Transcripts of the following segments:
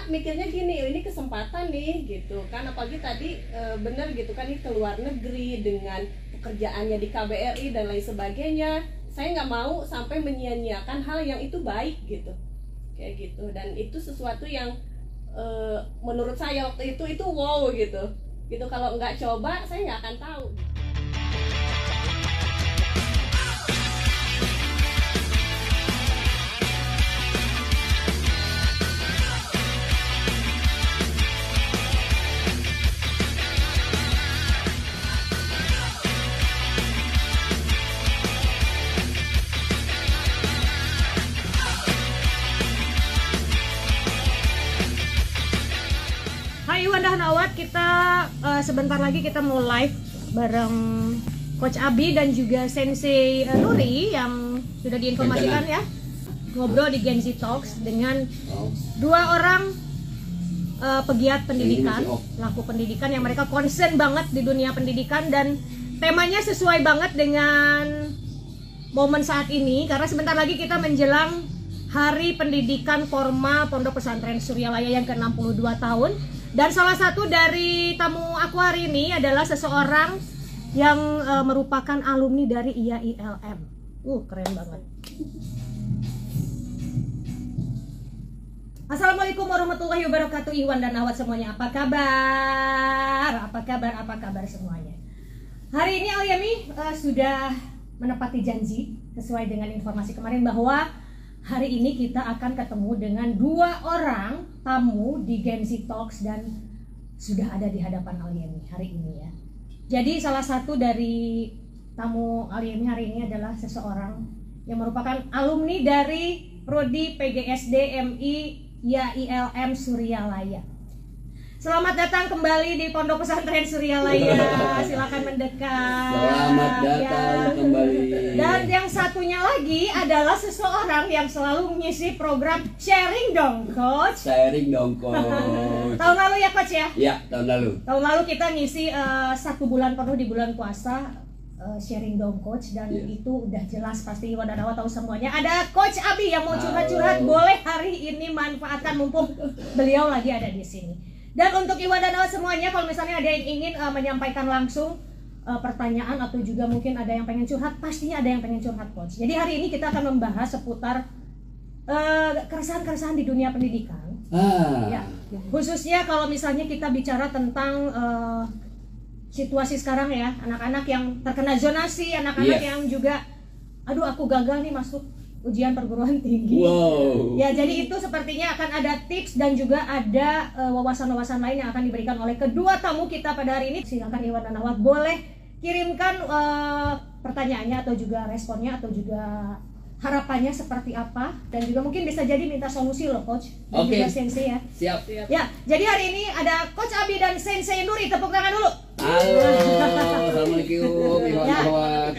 anak mikirnya gini, ini kesempatan nih gitu kan, apalagi tadi bener gitu kan, ini keluar negeri dengan pekerjaannya di KBRI dan lain sebagainya. Saya nggak mau sampai menyia-nyiakan hal yang itu baik gitu, kayak gitu. Dan itu sesuatu yang menurut saya waktu itu wow gitu. Kalau nggak coba saya nggak akan tahu. Iwan dan Awad, kita sebentar lagi kita mau live bareng Coach Abi dan juga Sensei Nuri yang sudah diinformasikan ya, ngobrol di Gen Z Talks dengan dua orang pegiat pendidikan, pelaku pendidikan yang mereka concern banget di dunia pendidikan, dan temanya sesuai banget dengan momen saat ini karena sebentar lagi kita menjelang Hari Pendidikan Formal Pondok Pesantren Suryalaya yang ke-62 tahun. Dan salah satu dari tamu aku hari ini adalah seseorang yang merupakan alumni dari IAILM. Keren banget. Assalamualaikum warahmatullahi wabarakatuh. Iwan dan Awad semuanya, apa kabar? Apa kabar semuanya? Hari ini Alyami sudah menepati janji sesuai dengan informasi kemarin bahwa hari ini kita akan ketemu dengan dua orang tamu di Gen Z Talks dan sudah ada di hadapan Alyami hari ini ya. Jadi salah satu dari tamu Alyami hari ini adalah seseorang yang merupakan alumni dari Prodi PGSD MI IAILM Suryalaya. Selamat datang kembali di Pondok Pesantren Suryalaya. Silakan mendekat. Selamat datang kembali. Dan yang satunya lagi adalah seseorang yang selalu mengisi program Sharing Dong Coach. Sharing dong Coach. Tahun lalu ya Coach ya? Ya, tahun lalu. Tahun lalu kita ngisi 1 bulan penuh di bulan puasa Sharing Dong Coach, dan itu udah jelas pasti Iwan dan Awad tahu semuanya. Ada Coach Abi yang mau curhat-curhat, boleh hari ini manfaatkan mumpung beliau lagi ada di sini. Dan untuk Iwan dan Awad semuanya, kalau misalnya ada yang ingin menyampaikan langsung pertanyaan atau juga mungkin ada yang pengen curhat, pastinya ada yang pengen curhat Coach. Jadi hari ini kita akan membahas seputar keresahan-keresahan di dunia pendidikan. Ya, khususnya kalau misalnya kita bicara tentang situasi sekarang ya, anak-anak yang terkena zonasi, anak-anak yang juga, aduh aku gagal nih masuk ujian perguruan tinggi. Ya, jadi itu sepertinya akan ada tips dan juga ada wawasan-wawasan lain yang akan diberikan oleh kedua tamu kita pada hari ini. Silakan Iwan dan Awad boleh kirimkan pertanyaannya atau juga responnya atau juga harapannya seperti apa, dan juga mungkin bisa jadi minta solusi loh Coach dan juga Sensei ya. Siap. Ya, jadi hari ini ada Coach Abi dan Sensei Nuri, tepuk tangan dulu. Halo, assalamualaikum Iwan Awad.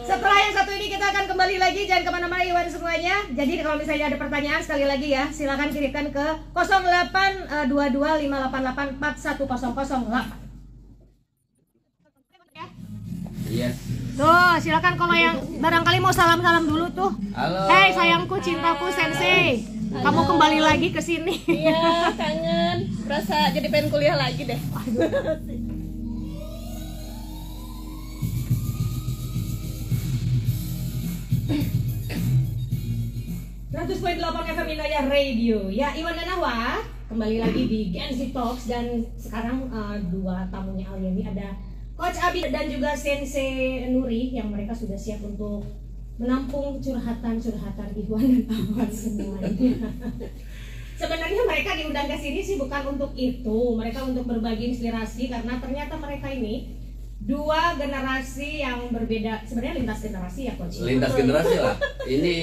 Setelah yang satu ini kita akan kembali lagi, jangan kemana-mana Iwan semuanya. Jadi kalau misalnya ada pertanyaan sekali lagi ya, silakan kirimkan ke 082258841008. Yes. Tuh, silakan kalau yang barangkali mau salam-salam dulu tuh. Halo. Hey sayangku, cintaku Sensei. Halo. Kamu kembali lagi ke sini. Iya, kangen. Berasa jadi pengen kuliah lagi deh. 100.8 FM Inayah Radio. Ya, Iwan dan Awad kembali lagi di Gen Z Talks, dan sekarang dua tamunya Alyami, ada Coach Abi dan juga Sensei Nuri yang mereka sudah siap untuk menampung curhatan-curhatan Iwan dan Awad semuanya. Sebenarnya mereka diundang ke sini sih bukan untuk itu, mereka untuk berbagi inspirasi karena ternyata mereka ini dua generasi yang berbeda, sebenarnya lintas generasi ya Coach. Lintas generasi lah. Ini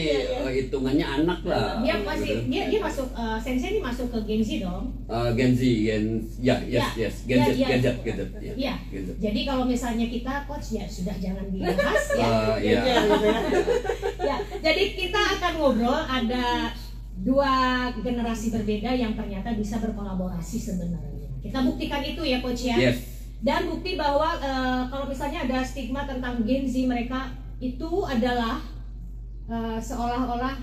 hitungannya anak lah. Dia masih dia masuk Sensei ini masuk ke Gen Z dong. Gen Z, Gen Z. Iya. Jadi kalau misalnya kita Coach ya sudah jangan dibahas ya. Ya, jadi kita akan ngobrol, ada dua generasi berbeda yang ternyata bisa berkolaborasi sebenarnya. Kita buktikan itu ya Coach ya. Yes. Dan bukti bahwa kalau misalnya ada stigma tentang Gen Z, mereka itu adalah seolah-olah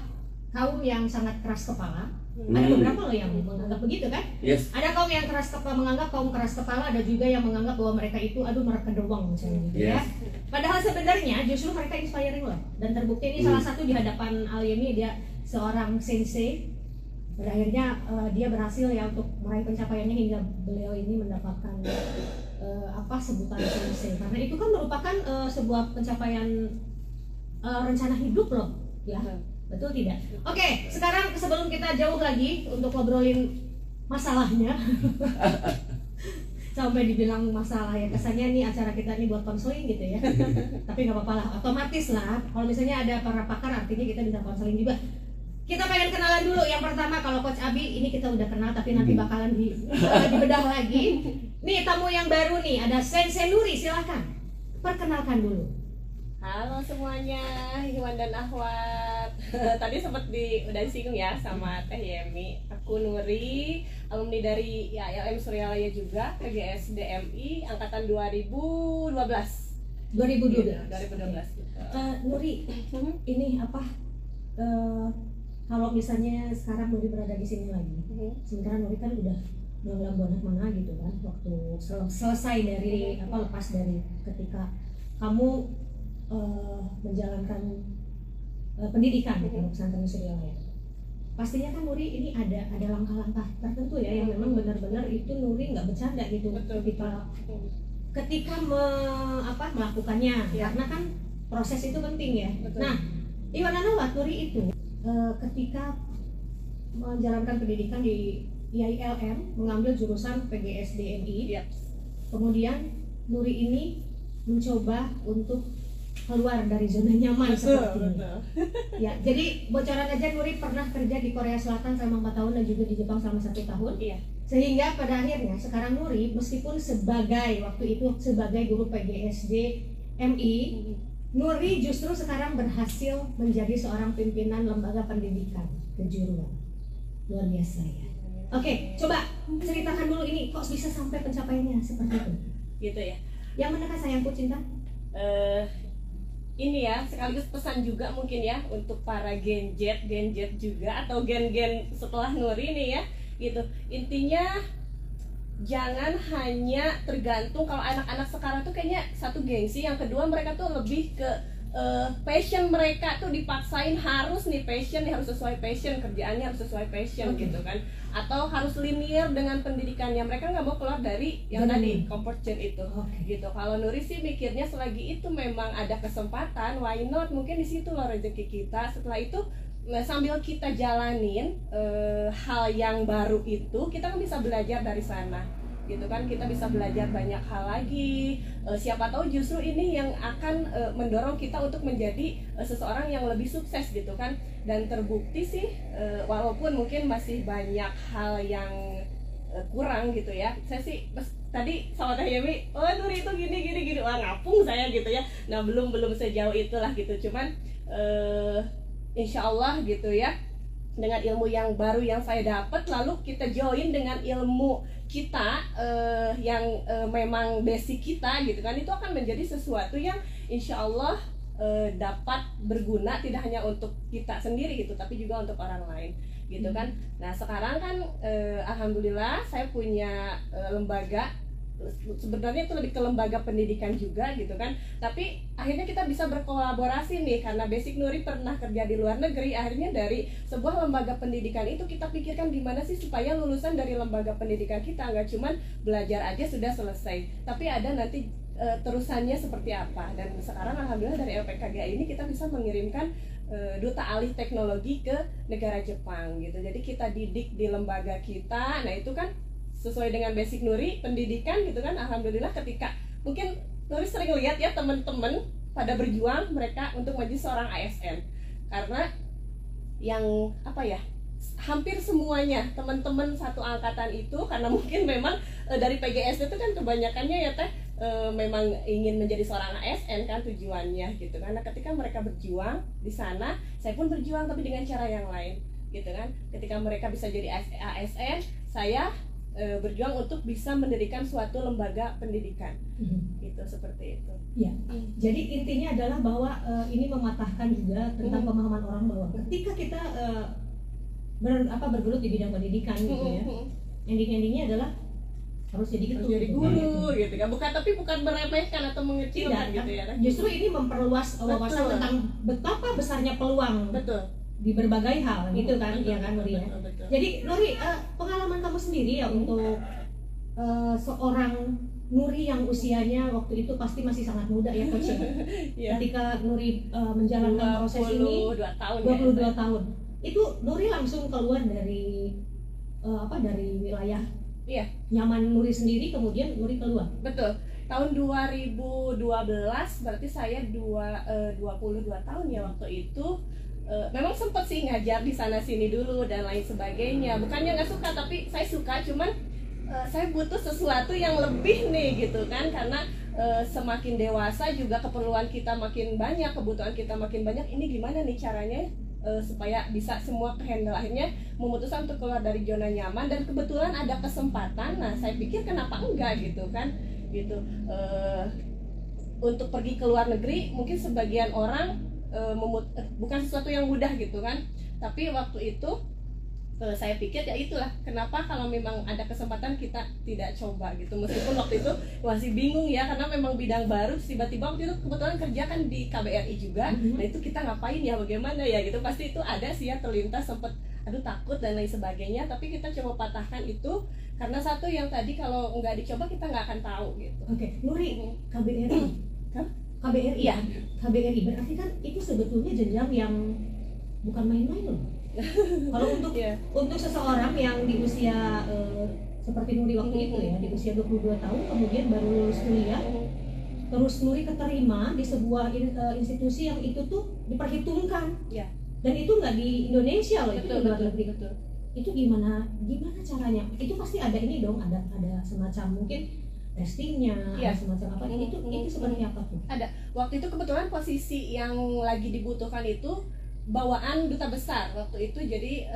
kaum yang sangat keras kepala, Ada beberapa loh yang menganggap begitu kan? Yes. Ada kaum yang menganggap kaum keras kepala, ada juga yang menganggap bahwa mereka itu mereka doang misalnya gitu ya. Padahal sebenarnya justru mereka inspiring loh. Dan terbukti ini salah satu di hadapan Alyemi, dia seorang sensei. Pada akhirnya dia berhasil ya untuk meraih pencapaiannya hingga beliau ini mendapatkan sebutan sensei. Karena itu kan merupakan sebuah pencapaian rencana hidup loh, ya. Betul tidak? Oke, sekarang sebelum kita jauh lagi untuk ngobrolin masalahnya sampai dibilang masalah ya, kesannya nih acara kita nih buat konseling gitu ya. Tapi nggak apa-apa lah, otomatis lah. Kalau misalnya ada para pakar, artinya kita bisa konseling juga. Kita pengen kenalan dulu. Yang pertama, kalau Coach Abi ini kita udah kenal, tapi nanti bakalan dibedah lagi. Nih tamu yang baru nih, ada Sensei Nuri, silahkan perkenalkan dulu. Halo semuanya, Iwan dan Ahwat. Tadi sempat udah disinggung ya sama Teh Yemi. Aku Nuri, alumni dari ILM Suryalaya juga, PGS DMI angkatan 2012. 2012. 2012 gitu. Nuri, ini kalau misalnya sekarang Nuri berada di sini lagi, sementara Nuri kan udah bilang bonak mana gitu kan, waktu selesai dari lepas dari ketika kamu menjalankan pendidikan di pesantren Suryalaya. Pastinya kan Nuri ini ada langkah-langkah tertentu ya yang memang benar-benar itu Nuri nggak bercanda gitu ketika melakukannya, karena kan proses itu penting ya. Betul. Nah, Iwan Anawat, Nuri itu ketika menjalankan pendidikan di ILM mengambil jurusan PGS DMI, kemudian Nuri ini mencoba untuk keluar dari zona nyaman seperti ini. Ya, jadi bocoran aja, Nuri pernah kerja di Korea Selatan selama 4 tahun dan juga di Jepang selama 1 tahun. Iya. Sehingga pada akhirnya sekarang Nuri meskipun waktu itu sebagai guru PGSD MI, Nuri justru sekarang berhasil menjadi seorang pimpinan lembaga pendidikan kejuruan. Luar biasa ya. Oke, coba ceritakan dulu ini kok bisa sampai pencapaiannya seperti itu. Gitu ya. Yang manakah sayangku cinta? Ini ya, sekaligus pesan juga mungkin ya untuk para Gen Z juga atau gen-gen setelah Nuri nih ya, gitu. Intinya jangan hanya tergantung, kalau anak-anak sekarang tuh kayaknya satu gengsi, yang kedua mereka tuh lebih ke passion mereka tuh dipaksain harus nih passion, harus sesuai passion, kerjaannya harus sesuai passion gitu kan, atau harus linear dengan pendidikannya, mereka nggak mau keluar dari yang tadi comfort zone itu gitu. Kalau Nuri sih mikirnya selagi itu memang ada kesempatan, why not, mungkin di situ loh rezeki kita. Setelah itu sambil kita jalanin hal yang baru itu, kita kan bisa belajar dari sana gitu kan, kita bisa belajar banyak hal lagi. Siapa tahu justru ini yang akan mendorong kita untuk menjadi seseorang yang lebih sukses gitu kan. Dan terbukti sih walaupun mungkin masih banyak hal yang kurang gitu ya. Saya sih tadi sama Teh Yemi, Nuri itu gini, wah ngapung saya gitu ya. Nah belum sejauh itulah gitu, cuman insya Allah gitu ya, dengan ilmu yang baru yang saya dapat, lalu kita join dengan ilmu kita yang memang basic kita gitu kan, itu akan menjadi sesuatu yang insya Allah dapat berguna tidak hanya untuk kita sendiri gitu, tapi juga untuk orang lain gitu kan. Nah sekarang kan alhamdulillah saya punya lembaga, sebenarnya itu lebih ke lembaga pendidikan juga gitu kan, tapi akhirnya kita bisa berkolaborasi nih, karena basic Nuri pernah kerja di luar negeri. Akhirnya dari sebuah lembaga pendidikan itu kita pikirkan gimana sih supaya lulusan dari lembaga pendidikan kita nggak cuman belajar aja sudah selesai, tapi ada nanti terusannya seperti apa. Dan sekarang alhamdulillah dari LPKGA ini kita bisa mengirimkan duta alih teknologi ke negara Jepang gitu. Jadi kita didik di lembaga kita. Nah itu kan sesuai dengan basic Nuri pendidikan gitu kan. Alhamdulillah ketika mungkin Nuri sering lihat ya teman-teman pada berjuang mereka untuk menjadi seorang ASN, karena yang hampir semuanya teman-teman satu angkatan itu, karena mungkin memang dari PGS itu kan kebanyakannya ya Teh memang ingin menjadi seorang ASN kan tujuannya gitu. Karena ketika mereka berjuang di sana, saya pun berjuang tapi dengan cara yang lain gitu kan. Ketika mereka bisa jadi ASN, saya berjuang untuk bisa mendirikan suatu lembaga pendidikan gitu, seperti itu ya. Jadi intinya adalah bahwa ini mematahkan juga tentang pemahaman orang bahwa ketika kita bergelut di bidang pendidikan gitu ya. Endingnya adalah harus jadi Harus guru. jadi guru gitu kan, bukan meremehkan atau mengecilkan Tidak, gitu ya kan? justru ini memperluas wawasan Betul. tentang betapa besarnya peluang Betul. di berbagai hal gitu kan, Betul, ya kan Nuri ya. betul. Jadi Nuri, pengalaman kamu sendiri ya untuk seorang Nuri yang usianya waktu itu pasti masih sangat muda ya Coach ya. Iya. Ketika Nuri menjalankan proses ini 22 tahun 22 ya. tahun. Itu Nuri langsung keluar dari dari wilayah Iya, nyaman Nuri sendiri, kemudian Nuri keluar. betul. Tahun 2012 berarti saya 22 tahun ya waktu itu. Memang sempat sih ngajar di sana sini dulu dan lain sebagainya. Bukannya nggak suka, tapi saya suka, cuman saya butuh sesuatu yang lebih nih gitu kan, karena semakin dewasa juga keperluan kita makin banyak, kebutuhan kita makin banyak. Ini gimana nih caranya supaya bisa semua kehandle? Akhirnya memutuskan untuk keluar dari zona nyaman, dan kebetulan ada kesempatan. Nah, saya pikir kenapa enggak gitu kan, gitu. Untuk pergi ke luar negeri mungkin sebagian orang bukan sesuatu yang mudah gitu kan, tapi waktu itu saya pikir ya itulah kenapa kalau memang ada kesempatan kita tidak coba gitu, meskipun waktu itu masih bingung ya, karena memang bidang baru. Tiba-tiba waktu itu kebetulan kerja kan di KBRI juga. Nah itu kita ngapain ya, bagaimana ya gitu, pasti itu ada sih ya terlintas sempet aduh takut dan lain sebagainya, tapi kita coba patahkan itu karena satu yang tadi kalau nggak dicoba kita nggak akan tahu gitu. Oke, Nuri, KBRI. KBRI Iya. KBRI berarti kan itu sebetulnya jenjang yang bukan main-main loh. Kalau untuk Iya. untuk seseorang yang di usia seperti Nuri waktu itu ya, di usia 22 tahun kemudian baru lulus kuliah, terus Nuri keterima di sebuah institusi yang itu tuh diperhitungkan. Iya. Dan itu nggak di Indonesia loh, itu di luar negeri. betul. Itu gimana caranya? Itu pasti ada ini dong, ada semacam mungkin testingnya, Iya. ada semacam apa? Itu seperti apa tuh? Ada. Waktu itu kebetulan posisi yang lagi dibutuhkan itu bawaan duta besar waktu itu. Jadi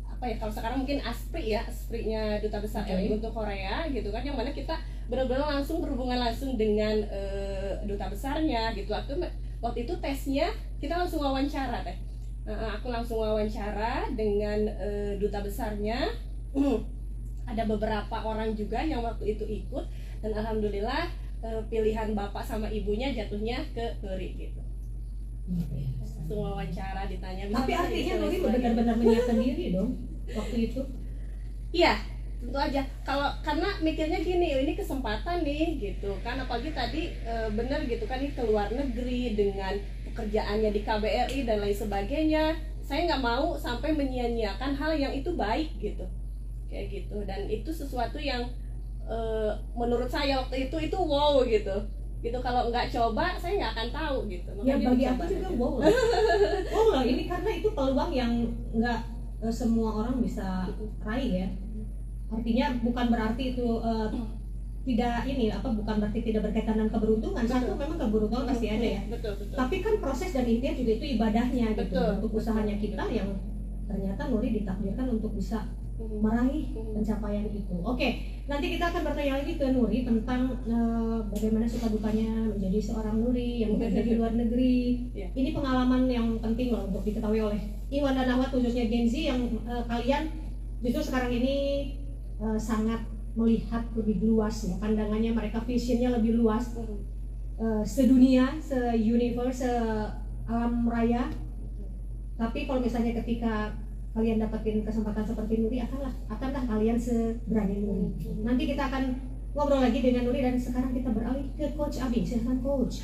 apa ya, kalau sekarang mungkin ASPRI-nya duta besar RI untuk Korea gitu kan, yang mana kita benar-benar langsung berhubungan langsung dengan duta besarnya gitu. Waktu itu tesnya kita langsung wawancara teh. Aku langsung wawancara dengan duta besarnya. Ada beberapa orang juga yang waktu itu ikut, dan alhamdulillah pilihan bapak sama ibunya jatuhnya ke Nuri gitu. Langsung wawancara, ditanya. Tapi artinya Nuri benar-benar menyiapkan diri dong waktu itu. Iya, tentu aja. Karena mikirnya gini, ini kesempatan nih gitu kan, apalagi tadi bener gitu kan, ini ke luar negeri dengan pekerjaannya di KBRI dan lain sebagainya. Saya nggak mau sampai menyia-nyiakan hal yang itu baik gitu, kayak gitu. Dan itu sesuatu yang menurut saya waktu itu wow gitu. Kalau nggak coba saya nggak akan tahu gitu. Ya Makanya bagi dicoba aku juga aja. wow lah. Wow lah ini, karena itu peluang yang nggak semua orang bisa raih ya. Artinya bukan berarti itu tidak bukan berarti tidak berkaitan dengan keberuntungan. Satu, memang keberuntungan pasti ada ya. Betul. Tapi kan proses dan ikhtiar juga itu ibadahnya gitu. Betul, Untuk usahanya kita yang ternyata Nuri ditakdirkan untuk bisa meraih pencapaian itu. Oke, nanti kita akan bertanya lagi ke Nuri tentang bagaimana suka dukanya menjadi seorang Nuri yang bekerja di luar negeri. Iya. Ini pengalaman yang penting loh untuk diketahui oleh Iwan dan Ahwat, khususnya Gen Z yang kalian justru sekarang ini sangat melihat lebih luas ya, pandangannya mereka, visionnya lebih luas, sedunia, se-universe, se-alam raya. Tapi kalau misalnya ketika kalian dapetin kesempatan seperti Nuri, akankah kalian seberani Nuri? Nanti kita akan ngobrol lagi dengan Nuri, dan sekarang kita beralih ke Coach Abi. Silahkan Coach.